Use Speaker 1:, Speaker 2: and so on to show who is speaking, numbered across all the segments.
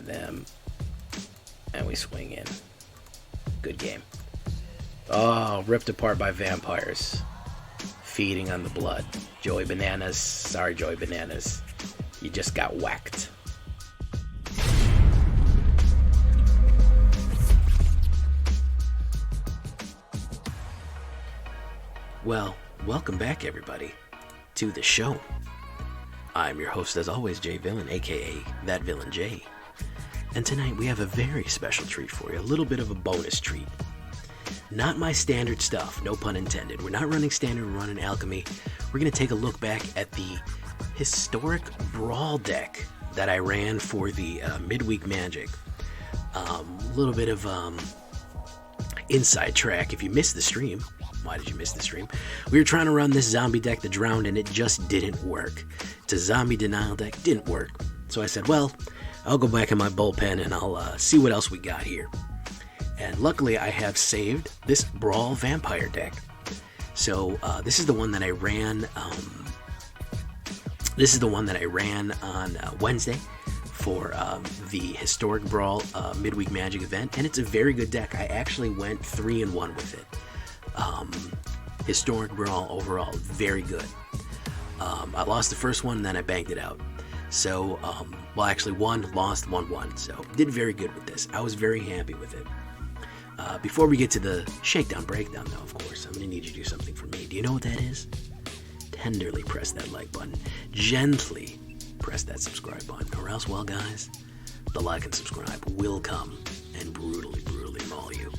Speaker 1: at them. And we swing in. Good game. Oh, ripped apart by vampires. Feeding on the blood. Joey Bananas. Sorry, Joey Bananas. You just got whacked. Well, welcome back, everybody, to the show. I'm your host, as always, Jay Villain, aka That Villain Jay. And tonight we have a very special treat for you, a little bit of a bonus treat. Not my standard stuff, no pun intended. We're not running standard, we're running alchemy. We're going to take a look back at the historic Brawl deck that I ran for the midweek Magic. A little bit of inside track. If you missed the stream, why did you miss the stream? We were trying to run this zombie deck, the Drowned, and it just didn't work. It's a zombie denial deck, didn't work. So I said, well, I'll go back in my bullpen and I'll see what else we got here. And luckily I have saved this Brawl Vampire deck. So this is the one that I ran. This is the one that I ran on Wednesday for the historic Brawl midweek Magic event, and it's a very good deck. I actually went 3-1 with it. Historic Brawl overall, very good. I lost the first one, and then I banged it out. So, well, actually won, lost, won. So, did very good with this. I was very happy with it. Before we get to the shakedown breakdown, though, of course, I'm going to need you to do something for me. Do you know what that is? Tenderly press that like button. Gently press that subscribe button. Or else, well, guys, the like and subscribe will come and brutally maul you.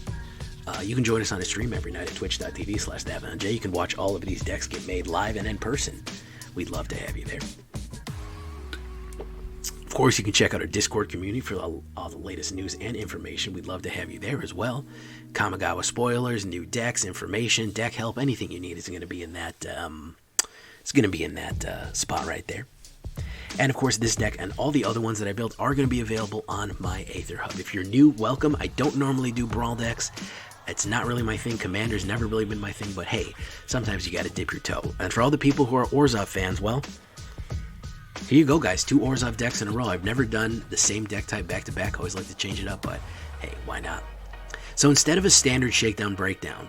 Speaker 1: You can join us on a stream every night at twitch.tv/thatvillainj. You can watch all of these decks get made live and in person. We'd love to have you there. Of course, you can check out our Discord community for all the latest news and information. We'd love to have you there as well. Kamigawa spoilers, new decks, information, deck help, anything you need is going to be in that. It's going to be in that spot right there. And of course, this deck and all the other ones that I built are going to be available on my AetherHub. If you're new, welcome. I don't normally do Brawl decks. It's not really my thing. Commander's never really been my thing, but hey, sometimes you gotta dip your toe. And for all the people who are Orhzov fans, well, here you go, guys. 2 Orhzov decks in a row. I've never done the same deck type back to back. I always like to change it up, but hey, why not? So instead of a standard shakedown breakdown,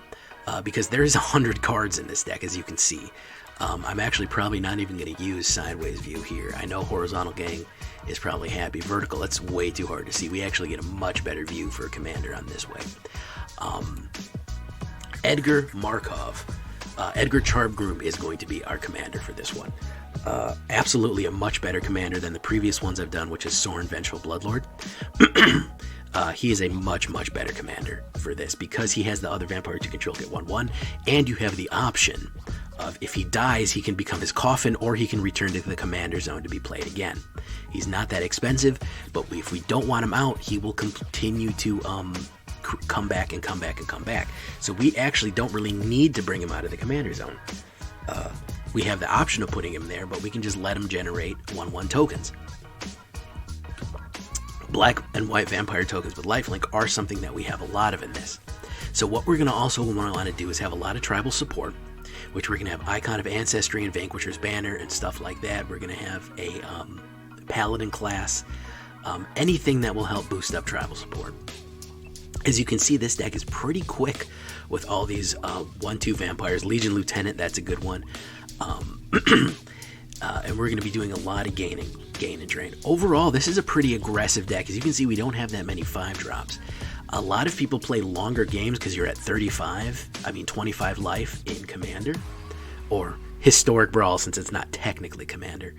Speaker 1: because there's 100 cards in this deck, as you can see, I'm actually probably not even going to use sideways view here. I know horizontal gang is probably happy. Vertical, it's way too hard to see. We actually get a much better view for a commander on this way. Edgar Markov, Edgar Groom is going to be our commander for this one. Absolutely a much better commander than the previous ones I've done, which is Sorin, Vengeful Bloodlord. He is a much better commander for this because he has the other vampires you control get 1/1, and you have the option of if he dies, he can become his coffin, or he can return to the commander zone to be played again. He's not that expensive, but if we don't want him out, he will continue to come back. So we actually don't really need to bring him out of the commander zone. We have the option of putting him there, but we can just let him generate 1/1 tokens. Black and white vampire tokens with lifelink are something that we have a lot of in this. So what we're going to also want to do is have a lot of tribal support, which we're going to have Icon of Ancestry and Vanquisher's Banner and stuff like that. We're going to have a Paladin class, anything that will help boost up tribal support. As you can see, this deck is pretty quick with all these 1/2 vampires. Legion Lieutenant, that's a good one. And we're going to be doing a lot of gain and drain. Overall, this is a pretty aggressive deck. As you can see, we don't have that many 5-drops. A lot of people play longer games because you're at 25 life in Commander. Or Historic Brawl, since it's not technically Commander.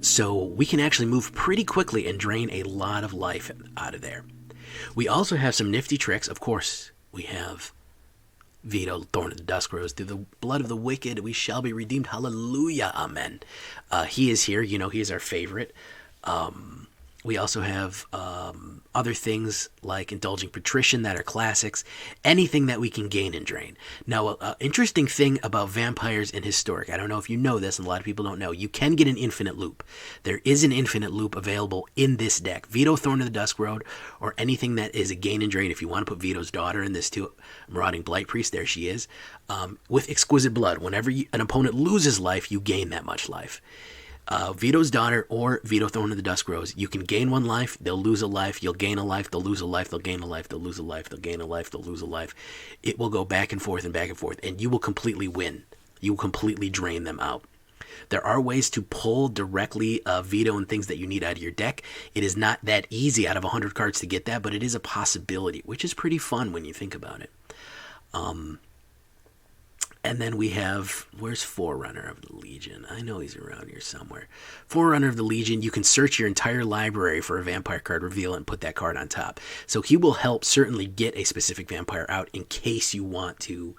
Speaker 1: So we can actually move pretty quickly and drain a lot of life out of there. We also have some nifty tricks. Of course, we have Vito, Thorn of the Dusk Rose. Through the blood of the wicked, we shall be redeemed. Hallelujah. Amen. He is here. You know, he is our favorite. We also have other things like Indulging Patrician that are classics. Anything that we can gain and drain. Now, interesting thing about vampires in Historic, I don't know if you know this, and a lot of people don't know, you can get an infinite loop. There is an infinite loop available in this deck. Vito, Thorn of the Dusk Road, or anything that is a gain and drain. If you want to put Vito's daughter in this too, Marauding Blight-Priest, there she is. With Exquisite Blood, whenever an opponent loses life, you gain that much life. Vito's Daughter or Vito Thorn of the Dusk Rose. You can gain 1 life, they'll lose a life, you'll gain a life, they'll lose a life, they'll gain a life, they'll lose a life, they'll gain a life, they'll lose a life. It will go back and forth, and you will completely win. You will completely drain them out. There are ways to pull directly Vito and things that you need out of your deck. It is not that easy out of 100 cards to get that, but it is a possibility, which is pretty fun when you think about it. And then we have, where's Forerunner of the Legion? I know he's around here somewhere. Forerunner of the Legion, you can search your entire library for a vampire card, reveal it, and put that card on top. So he will help certainly get a specific vampire out in case you want to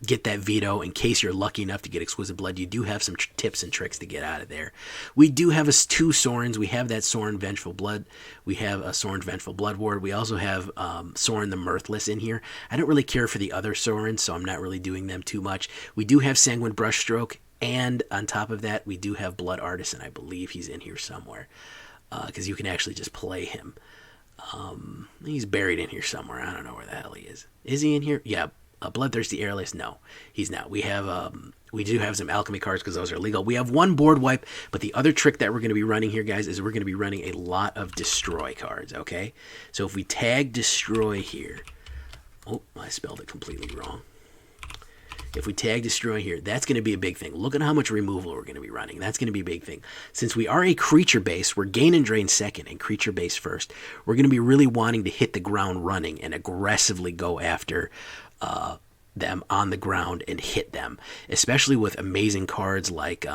Speaker 1: get that Vito, in case you're lucky enough to get Exquisite Blood. You do have some tips and tricks to get out of there. We do have 2 Sorens. We have that Soren Vengeful Blood. We have a Soren Vengeful Blood Ward. We also have Soren the Mirthless in here. I don't really care for the other Sorens, so I'm not really doing them too much. We do have Sanguine Brushstroke, and on top of that, we do have Blood Artisan. I believe he's in here somewhere, because you can actually just play him. He's buried in here somewhere. I don't know where the hell he is. Is he in here? Yeah. Bloodthirsty Airless, no, he's not. We have we do have some alchemy cards because those are legal. We have 1 board wipe, but the other trick that we're going to be running here, guys, is we're going to be running a lot of destroy cards. Okay, so if we tag destroy here, oh, I spelled it completely wrong. If we tag destroy here, that's going to be a big thing. Look at how much removal we're going to be running. That's going to be a big thing. Since we are a creature base, we're gain and drain second and creature base first. We're going to be really wanting to hit the ground running and aggressively go after them on the ground and hit them, especially with amazing cards like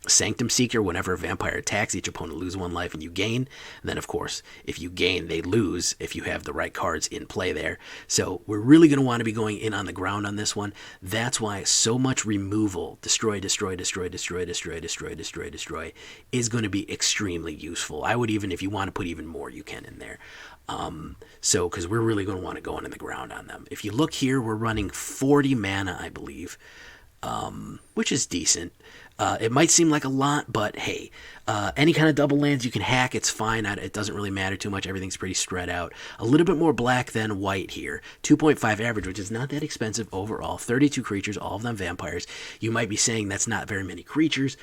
Speaker 1: Sanctum Seeker. Whenever a vampire attacks, each opponent loses 1 life and you gain. And then, of course, if you gain, they lose if you have the right cards in play there. So we're really going to want to be going in on the ground on this one. That's why so much removal, destroy, destroy, destroy, destroy, destroy, destroy, destroy, destroy, is going to be extremely useful. I would even, if you want to put even more, you can in there. So, because we're really going to want to go in the ground on them. If you look here, we're running 40 mana, I believe, which is decent. It might seem like a lot, but hey, any kind of double lands you can hack, it's fine. It doesn't really matter too much. Everything's pretty spread out. A little bit more black than white here. 2.5 average, which is not that expensive overall. 32 creatures, all of them vampires. You might be saying that's not very many creatures.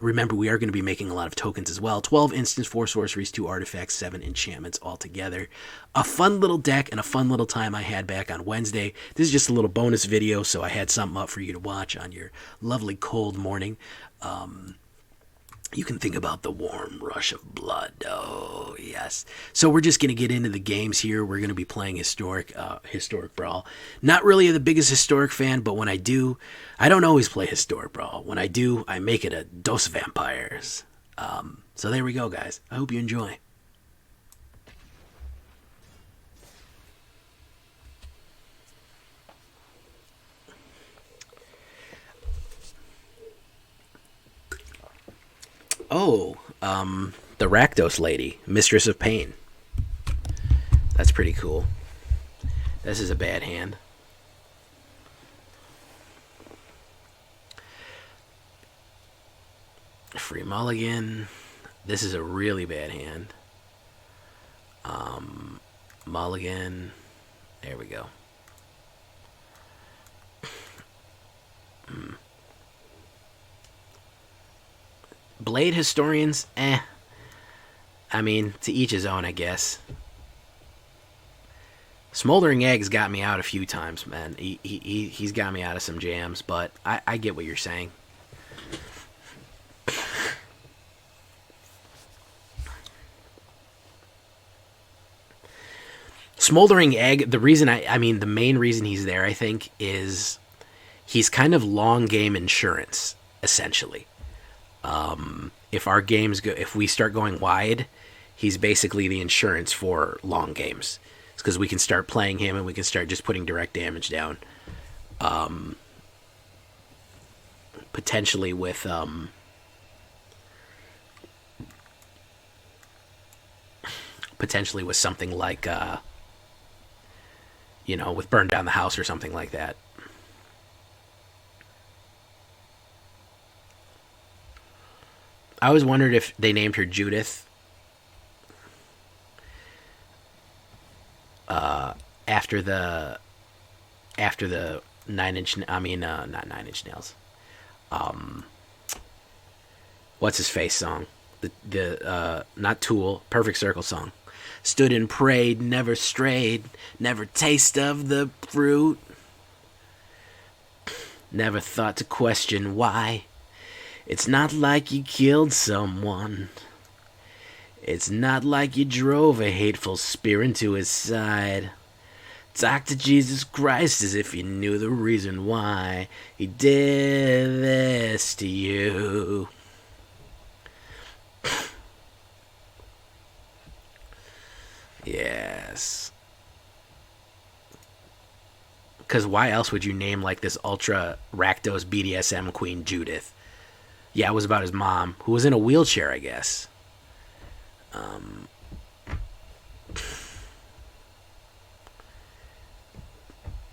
Speaker 1: Remember, we are going to be making a lot of tokens as well. 12 instants, 4 sorceries, 2 artifacts, 7 enchantments altogether. A fun little deck and a fun little time I had back on Wednesday. This is just a little bonus video, so I had something up for you to watch on your lovely cold morning. You can think about the warm rush of blood. Oh, yes. So we're just going to get into the games here. We're going to be playing historic Brawl. Not really the biggest historic fan, but when I do, I don't always play historic Brawl. When I do, I make it a dose of vampires. So there we go, guys. I hope you enjoy. Oh, the Rakdos lady, Mistress of Pain. That's pretty cool. This is a bad hand. Free mulligan. This is a really bad hand. Mulligan. There we go. Blade Historians, I mean, to each his own, I guess. Smoldering Eggs got me out a few times, man. He's got me out of some jams, but I get what you're saying. Smoldering Egg, the reason the main reason he's there, I think, is he's kind of long game insurance, essentially. If our games go, if we start going wide, he's basically the insurance for long games. It's because we can start playing him and we can start just putting direct damage down. Potentially with something like with Burn Down the House or something like that. I always wondered if they named her Judith after the Nine Inch. I mean, not 9 Inch Nails. what's his face song. The not Tool, Perfect Circle song. Stood and prayed, never strayed, never taste of the fruit. Never thought to question why. It's not like you killed someone. It's not like you drove a hateful spear into his side. Talk to Jesus Christ as if you knew the reason why he did this to you. Yes. Because why else would you name like this ultra Rakdos BDSM queen Judith? Yeah, it was about his mom, who was in a wheelchair, I guess.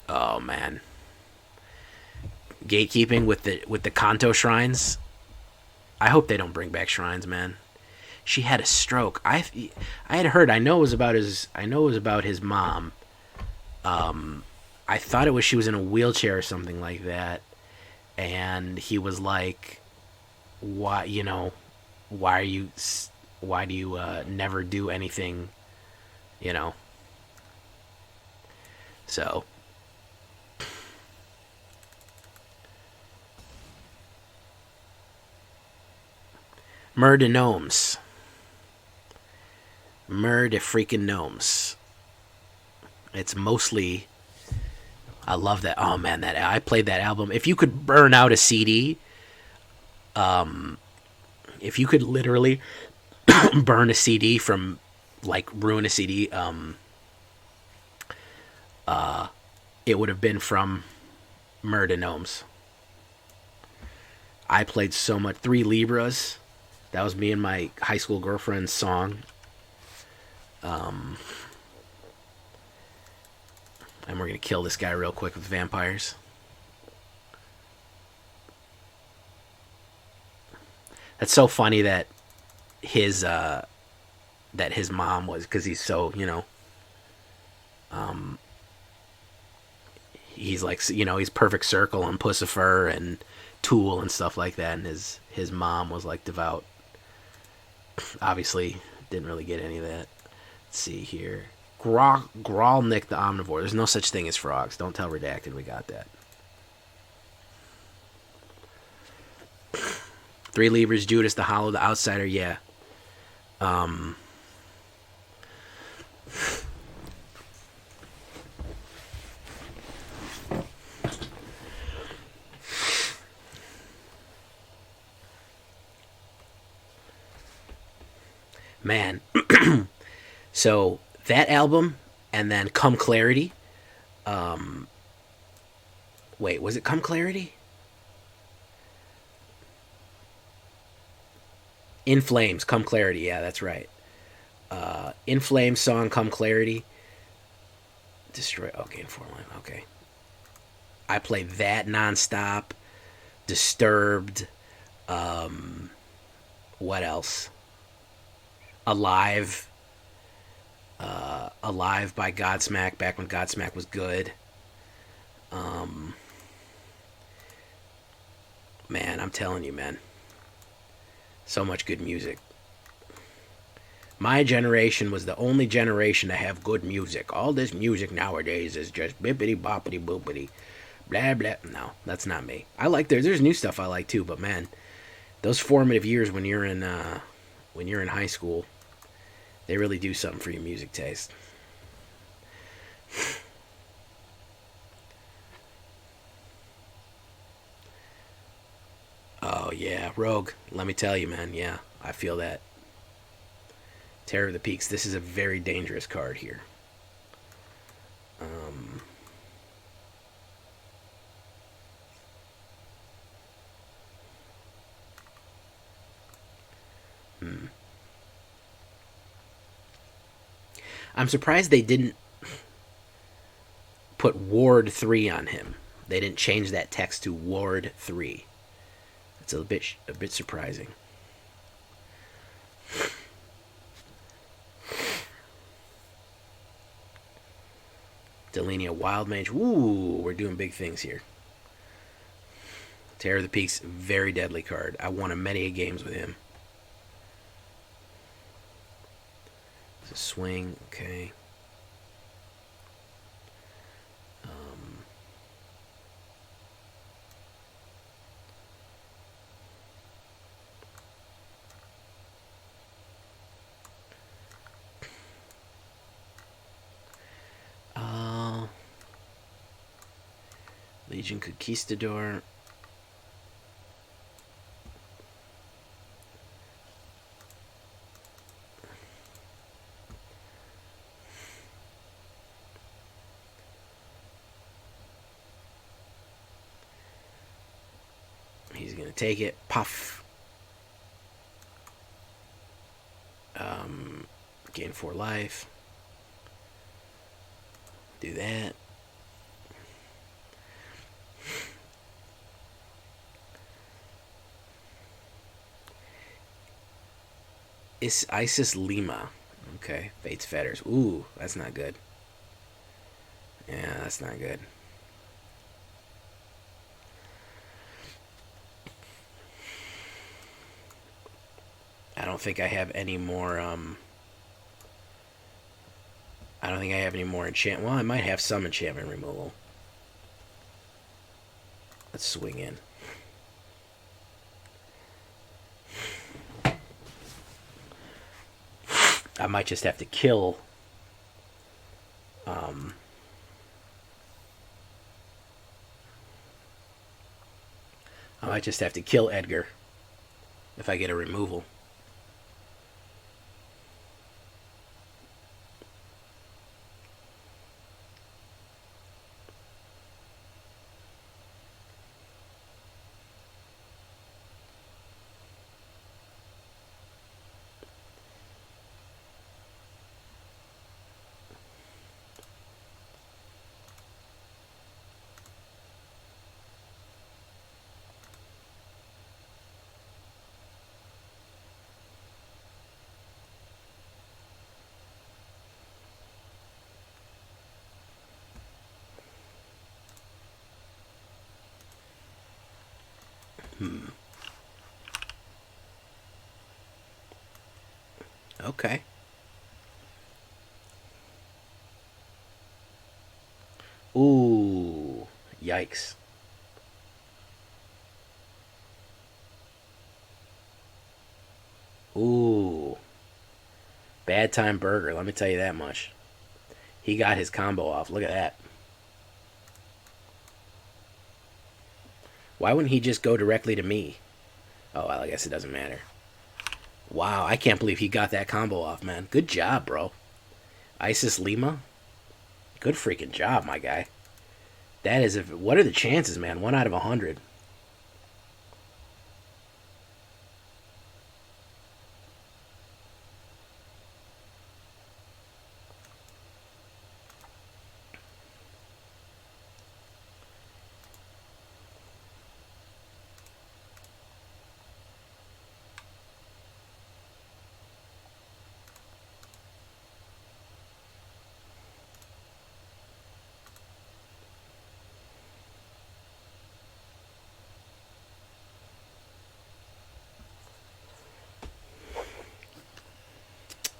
Speaker 1: Oh man, gatekeeping with the Kanto shrines. I hope they don't bring back shrines, man. She had a stroke. I had heard. I know it was about his mom. I thought it was she was in a wheelchair or something like that, and he was like, "Why, why do you never do anything, So, murder gnomes. Murder freaking gnomes. It's mostly. I love that. Oh man, that I played that album. If you could burn out a CD, if you could literally burn a CD from, like, ruin a CD, it would have been from Murder Gnomes. I played so much. 3 Libras. That was me and my high school girlfriend's song. And we're going to kill this guy real quick with vampires. That's so funny that his mom was, because he's so, he's like, he's Perfect Circle and Pussifer and Tool and stuff like that, and his mom was like devout. Obviously, didn't really get any of that. Let's see here. Gralnick the Omnivore. There's no such thing as frogs. Don't tell Redacted we got that. 3 Levers, Judas the Hollow, the Outsider, yeah. Man. So that album, and then Come Clarity. Wait, was it Come Clarity? In Flames, Come Clarity. Yeah, that's right. In Flames song, Come Clarity. Destroy. Okay, in 4 line. Okay. I played that nonstop. Disturbed. What else? Alive. Alive by Godsmack, back when Godsmack was good. Man, I'm telling you, man. So much good music. My generation was the only generation to have good music. All this music nowadays is just bippity boppity boopity. Blah blah. No, that's not me. I like there's new stuff I like too, but man, those formative years when you're in high school, they really do something for your music taste. Oh yeah, Rogue. Let me tell you, man. Yeah, I feel that. Terror of the Peaks. This is a very dangerous card here. I'm surprised they didn't put Ward 3 on him. They didn't change that text to Ward 3. It's a bit surprising. Delinia Wild Mage. Ooh, we're doing big things here. Terror of the Peaks, very deadly card. I won many games with him. It's a swing, okay. Legion Conquistador. He's going to take it. Puff. Gain 4 life. Do that. It's Isis Lima. Okay. Fate's Fetters. Ooh, that's not good. Yeah, that's not good. I don't think I have any more, I don't think I have any more enchantment. Well, I might have some enchantment removal. Let's swing in. I might just have to kill I might just have to kill Edgar if I get a removal. Okay. Ooh, yikes. Ooh. Bad time burger, let me tell you that much. He got his combo off. Look at that. Why wouldn't he just go directly to me? Oh, well, I guess it doesn't matter. Wow, I can't believe he got that combo off, man. Good job, bro. Isis Lima? Good freaking job, my guy. That is... What are the chances, man? 1 out of 100.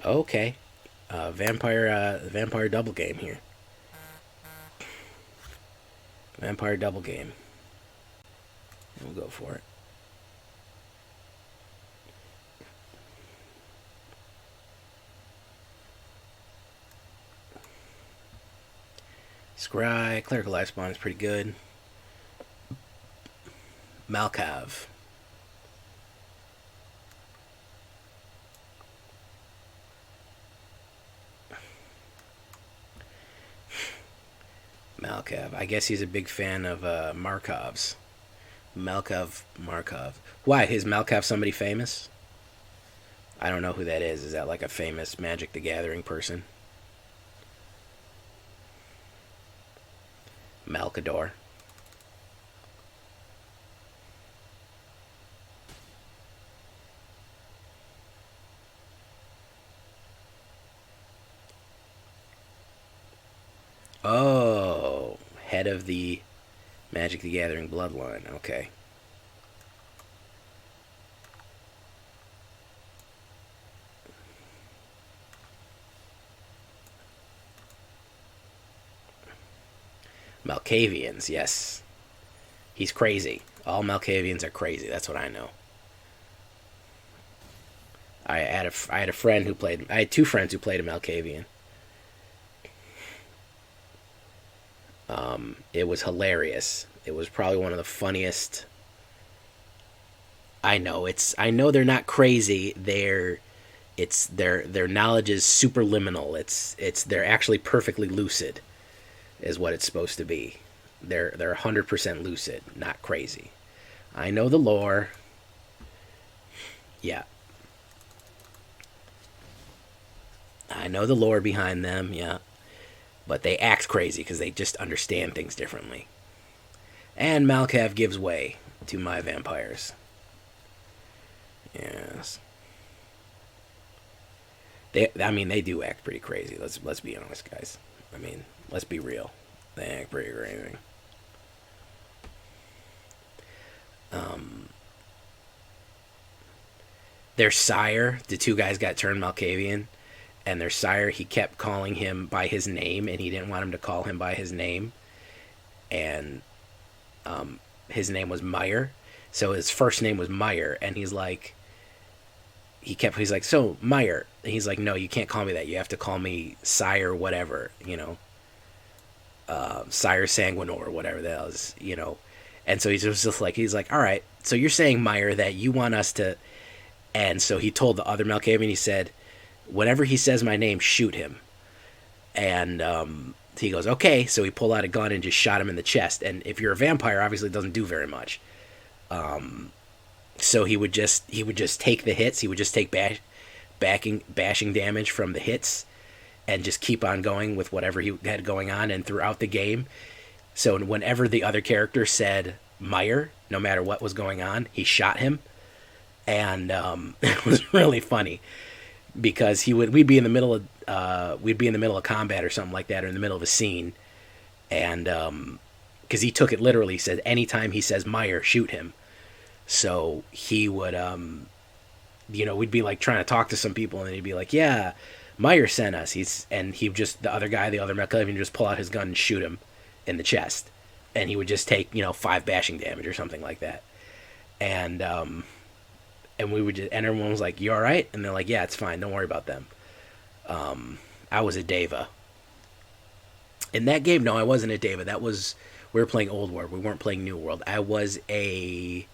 Speaker 1: Okay. Vampire double game here. Vampire double game. We'll go for it. Scry, Clerical Lifespawn is pretty good. Markov. Markov. I guess he's a big fan of Markovs. Markov. Why? Is Markov somebody famous? I don't know who that is. Is that like a famous Magic the Gathering person? Malkador. Oh, head of the Magic the Gathering bloodline. Okay. Malkavians, yes. He's crazy. All Malkavians are crazy. That's what I know. I had a friend who played. I had two friends who played a Malkavian. It was hilarious. It was probably one of the funniest. I know they're not crazy. Their knowledge is superliminal. They're actually perfectly lucid, is what it's supposed to be. They're 100% lucid, not crazy. I know the lore. Yeah. I know the lore behind them, yeah. But they act crazy because they just understand things differently. And Malkav gives way to my vampires. Yes. They do act pretty crazy. Let's be honest, guys. Let's be real. They act pretty crazy. Their sire, the two guys got turned Malkavian, and their sire, he kept calling him by his name, and he didn't want him to call him by his name. And his name was Meyer, so his first name was Meyer, and he's like, so Meyer, and he's like, no, you can't call me that. You have to call me Sire, whatever, Sire Sanguinor, whatever that is, And so he's like, all right, so you're saying, Meyer, that you want us to, and so he told the other Malkavian, he said, whenever he says my name, shoot him. And he goes, okay. So he pulled out a gun and just shot him in the chest. And if you're a vampire, obviously it doesn't do very much. So he would just take the hits. He would just take bashing damage from the hits and just keep on going with whatever he had going on. And throughout the game, so whenever the other character said Meyer, no matter what was going on, he shot him. And it was really funny because we'd be in the middle of combat or something like that, or in the middle of a scene, and because he took it literally, he said anytime he says Meyer, shoot him. So he would we'd be like trying to talk to some people, and he'd be like, yeah, Meyer sent us. The other Malkavian would just pull out his gun and shoot him in the chest, and he would just take 5 bashing damage or something like that, and we would just, and everyone was like, you all right? And they're like, yeah, it's fine, don't worry about them. I was a Deva in that game. No, I wasn't a Deva. We were playing Old World, we weren't playing New World. I was a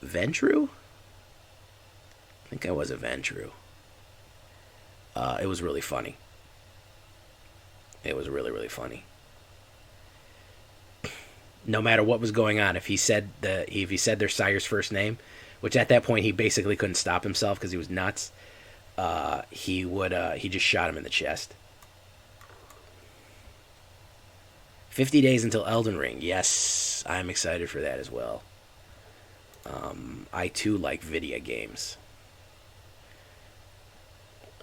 Speaker 1: Ventru. I think I was a Ventru. It was really funny. It was really, really funny. No matter what was going on, if he said their sire's first name, which at that point he basically couldn't stop himself because he was nuts, he just shot him in the chest. 50 days until Elden Ring. Yes, I'm excited for that as well. I too like video games.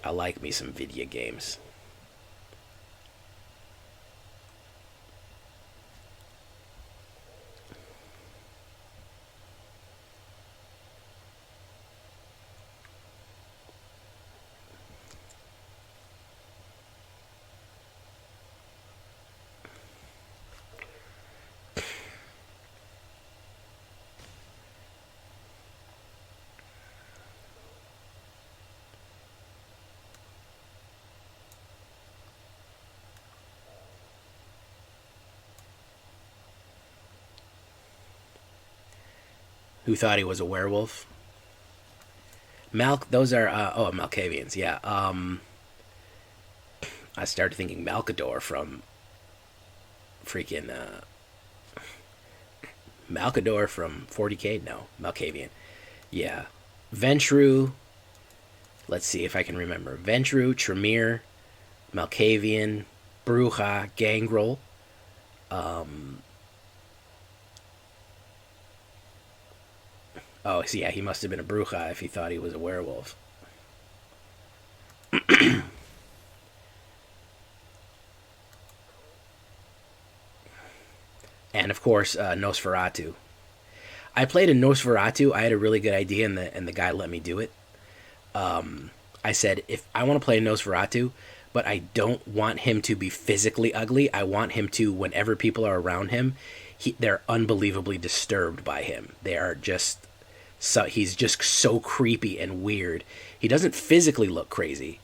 Speaker 1: I like me some video games. Who thought he was a werewolf? Those are Malkavians, yeah. I started thinking Malkador from freaking Malkador from 40k. No, Malkavian. Yeah, Ventru. Let's see if I can remember. Ventru, Tremere, Malkavian, Bruja, Gangrel. Oh, so yeah, he must have been a Bruja if he thought he was a werewolf. And of course, Nosferatu. I played a Nosferatu. I had a really good idea, and the guy let me do it. I said, if I want to play a Nosferatu, but I don't want him to be physically ugly. I want him to, whenever people are around him, they're unbelievably disturbed by him. They are just so he's just so creepy and weird. He doesn't physically look crazy,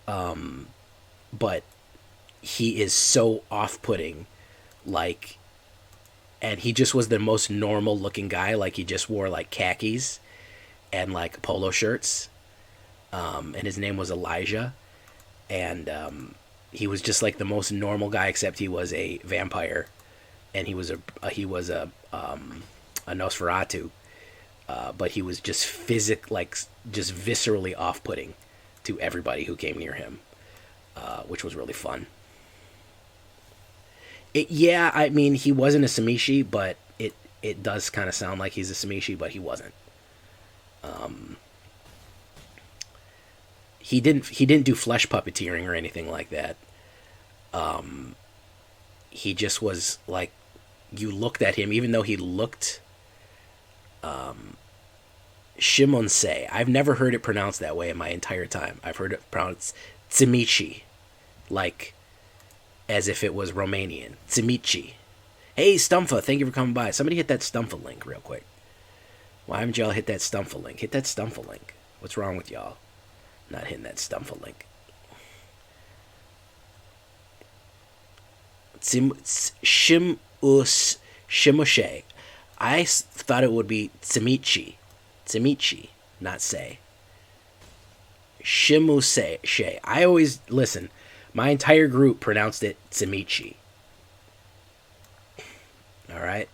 Speaker 1: but he is so off-putting, like, and he just was the most normal looking guy. Like, he just wore like khakis and like polo shirts, and his name was Elijah, and he was just like the most normal guy, except he was a vampire, and he was a Nosferatu, but he was just just viscerally off-putting to everybody who came near him, which was really fun. Yeah, I mean, he wasn't a Samishi, but it does kind of sound like he's a Samishi, but he wasn't. He didn't do flesh puppeteering or anything like that. He just was like, you looked at him, even though he looked Shimonse. I've never heard it pronounced that way in my entire time. I've heard it pronounced Tsimichi, like as if it was Romanian. Tsimichi. Hey, STUMFA, thank you for coming by. Somebody hit that STUMFA link real quick. Why haven't y'all hit that STUMFA link? Hit that STUMFA link. What's wrong with y'all? Not hitting that STUMFA link. Shimoshe. I thought it would be Tsimichi. Tsimichi, not say. Shimuse. I always, listen, my entire group pronounced it Tsimichi. Alright?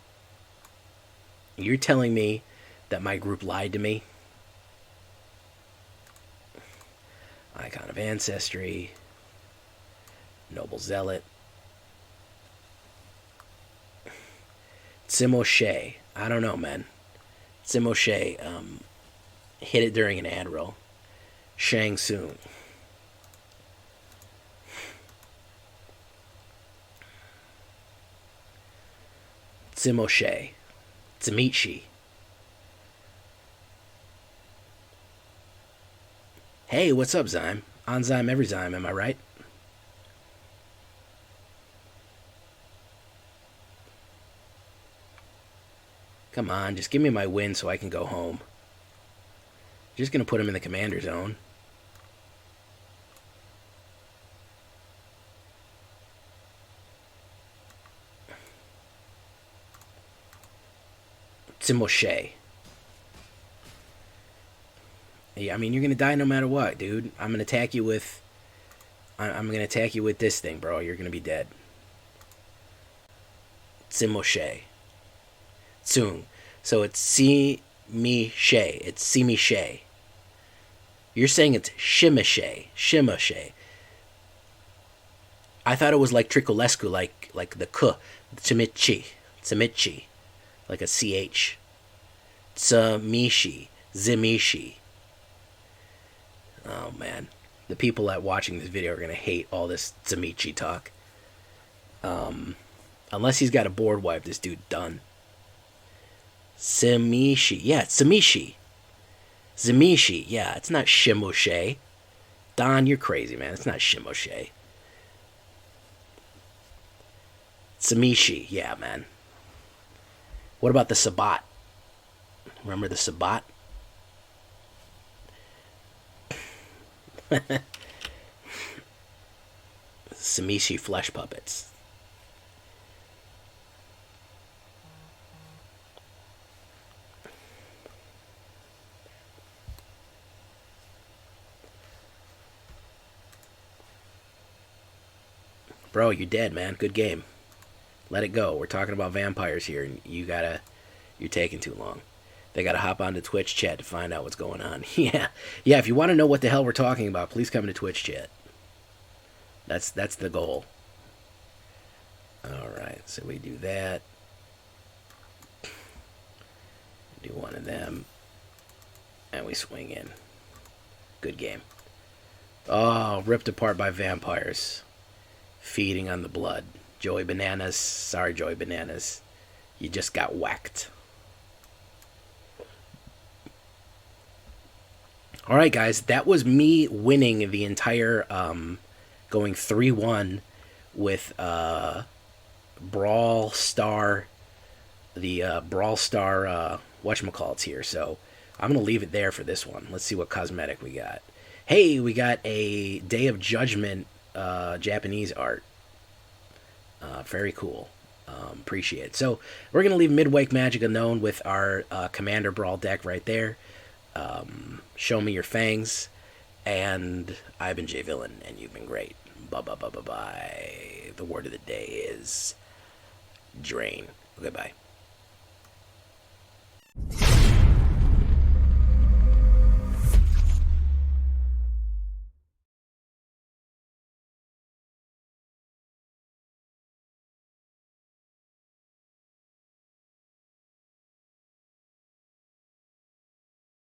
Speaker 1: You're telling me that my group lied to me? Icon of Ancestry. Noble Zealot. Simoshe. I don't know, man. Simoshe hit it during an ad roll. Shang Tsung. Simoshe. Tsimichi. Hey, what's up, Zyme? On Zyme, every Zyme, am I right? Come on, just give me my win so I can go home. Just gonna put him in the commander zone. Simoshe. Yeah, I mean, you're gonna die no matter what, dude. I'm gonna attack you with this thing, bro. You're gonna be dead. Simoshe. Tsung. So it's Si-mi-she. It's Si-mi-she. You're saying it's Shimashe. Shimashe. I thought it was like Tricolescu, like the K. Tsimichi. Tsimichi. Like a CH. Tsamishi. Zimishi. Oh, man. The people that watching this video are going to hate all this Tsimichi talk. Unless he's got a board wipe, this dude done. Simishi. Yeah, it's Simishi. Zimishi. Yeah, it's not Shimoshe. Don, you're crazy, man. It's not Shimoshe. Simishi. Yeah, man. What about the Sabat? Remember the Sabat? Simishi flesh puppets. Bro, you're dead, man. Good game. Let it go. We're talking about vampires here, and you're taking too long. They gotta hop onto Twitch chat to find out what's going on. Yeah. If you want to know what the hell we're talking about, please come to Twitch chat. That's the goal. Alright, so we do that. Do one of them. And we swing in. Good game. Oh, ripped apart by vampires. Feeding on the blood. Joey Bananas. Sorry, Joey Bananas. You just got whacked. Alright, guys. That was me winning the entire going 3-1 with Brawl Star, the Brawl Star whatchamacallits here. So I'm going to leave it there for this one. Let's see what cosmetic we got. Hey, we got a Day of Judgment Japanese art. Very cool. Appreciate it. So we're going to leave Midweek Magic alone with our Commander Brawl deck right there. Show me your fangs. And I've been Jay Villain, and you've been great. Bye. The word of the day is drain. Goodbye.